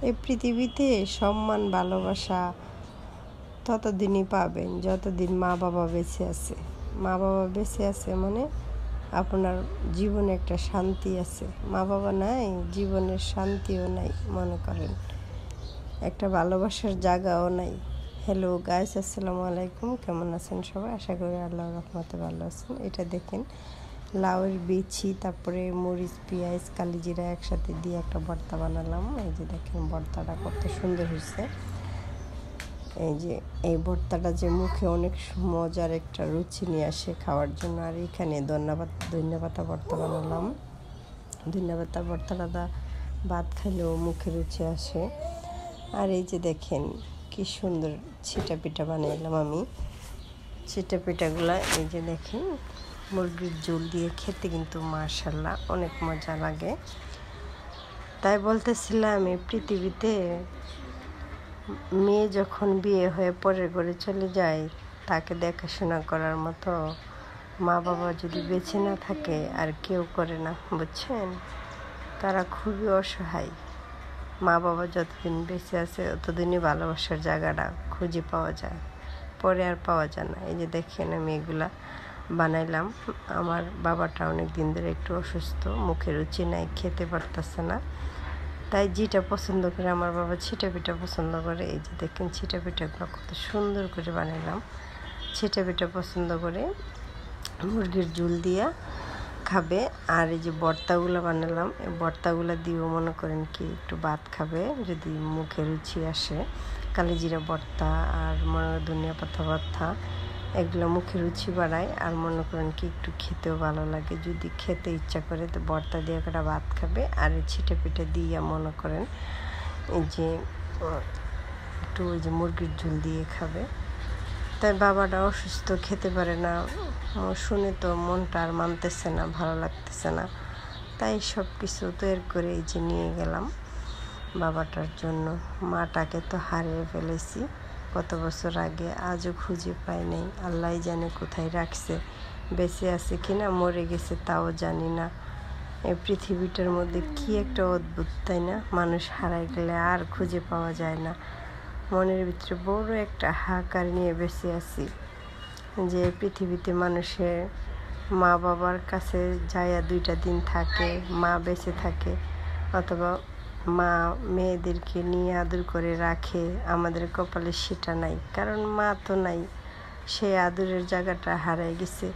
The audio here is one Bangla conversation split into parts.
এই পৃথিবীতে সম্মান ভালোবাসা ততদিনই পাবেন যতদিন মা বাবা বেঁচে আছে। মা বাবা বেঁচে আছে মানে আপনার জীবনে একটা শান্তি আছে। মা বাবা নাই, জীবনের শান্তিও নাই, মনে করেন একটা ভালোবাসার জায়গাও নাই। হ্যালো গাইস, আসসালামু আলাইকুম। কেমন আছেন সবাই? আশা করি আল্লাহর রহমতে ভালো আছেন। এটা দেখেন লাউয়ের বিচি, তারপরে মরিচ, পেঁয়াজ, কালিজিরা একসাথে দিয়ে একটা ভর্তা বানালাম। এই যে দেখেন ভর্তাটা কত সুন্দর হয়েছে। এই ভর্তাটা যে মুখে অনেক মজার একটা রুচি নিয়ে আসে খাওয়ার জন্য। আর এখানে ধন্যপাতা ভর্তা বানালাম। ধন্যপাতা ভর্তাটা ভাত খাইলেও মুখে রুচি আসে। আর এই যে দেখেন কি সুন্দর ছিটা পিঠা বানাইলাম আমি। ছিটা পিঠাগুলা এই যে দেখেন মুরগির ঝোল দিয়ে খেতে কিন্তু মাশাআল্লাহ অনেক মজা লাগে। তাই বলতেছিলাম এই পৃথিবীতে মেয়ে যখন বিয়ে হয়ে পরের ঘরে চলে যায়, তাকে দেখাশোনা করার মতো মা বাবা যদি বেঁচে না থাকে আর কেউ করে না, বুঝছেন? তারা খুবই অসহায়। মা বাবা যতদিন বেঁচে আছে ততদিনই ভালোবাসার জায়গাটা খুঁজে পাওয়া যায়, পরে আর পাওয়া যায় না। এই যে দেখেন আমি এগুলা বানাইলাম। আমার বাবাটা অনেক দিন ধরে একটু অসুস্থ, মুখে রুচি নাই, খেতে পারতেছে না। তাই যেটা পছন্দ করে আমার বাবা ছিটা পিঠা পছন্দ করে। এই যে দেখেন ছিটা পিঠাগুলো কত সুন্দর করে বানাইলাম। ছিটা পিঠা পছন্দ করে মুরগির ঝোল দিয়া খাবে। আর এই যে ভর্তাগুলো বানালাম, এই ভর্তাগুলো দিয়েও মনে করেন কি একটু ভাত খাবে যদি মুখে রুচি আসে। কালিজিরা ভর্তা আর ধনিয়া পাতা ভর্তা, এগুলো মুখে রুচি বাড়ায় আর মনে করেন কি একটু খেতেও ভালো লাগে। যদি খেতে ইচ্ছা করে তো ভর্তা দিয়ে একটা ভাত খাবে। আর এই ছিটা পিঠা দিয়ে মনে করেন এই যে একটু ওই যে মুরগির ঝোল দিয়ে খাবে। তাই বাবাটা অসুস্থ, খেতে পারে না, শুনে তো মনটা আর মানতেছে না, ভালো লাগতেছে না। তাই সব কিছু তৈরি করে এই যে নিয়ে গেলাম বাবাটার জন্য। মাটাকে তো হারিয়ে ফেলেছি কত বছর আগে, আজও খুঁজে পাই নাই। আল্লাহ জানে কোথায় রাখছে, বেঁচে আছে কিনা মরে গেছে তাও জানি না। এই পৃথিবীটার মধ্যে কি একটা অদ্ভুত, তাই না? মানুষ হারাই গেলে আর খুঁজে পাওয়া যায় না। মনের ভিতরে বড় একটা হাহাকার নিয়ে বেঁচে আছি যে পৃথিবীতে মানুষের মা বাবার কাছে যাইয়া 2টা দিন থাকে, মা বেঁচে থাকে, অথবা মা মেয়েদেরকে নিয়ে আদর করে রাখে। আমাদের কপালে সেটা নাই, কারণ মা তো নাই। সেই আদরের জায়গাটা হারাই গেছে,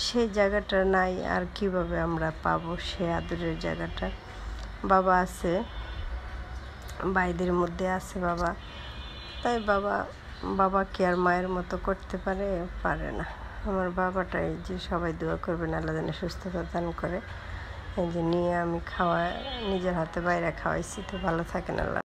সেই জায়গাটা নাই। আর কিভাবে আমরা পাবো সেই আদরের জায়গাটা? বাবা আছে, ভাইদের মধ্যে আছে বাবা। তাই বাবা কি আর মায়ের মতো করতে পারে না। আমার বাবাটাই যে সবাই দোয়া করবেন আল্লাহ যেন সুস্থতা দান করে। এই যে নিয়ে আমি নিজের হাতে বাইরে খাওয়াইছি। তো ভালো থাকেন, আল্লাহ।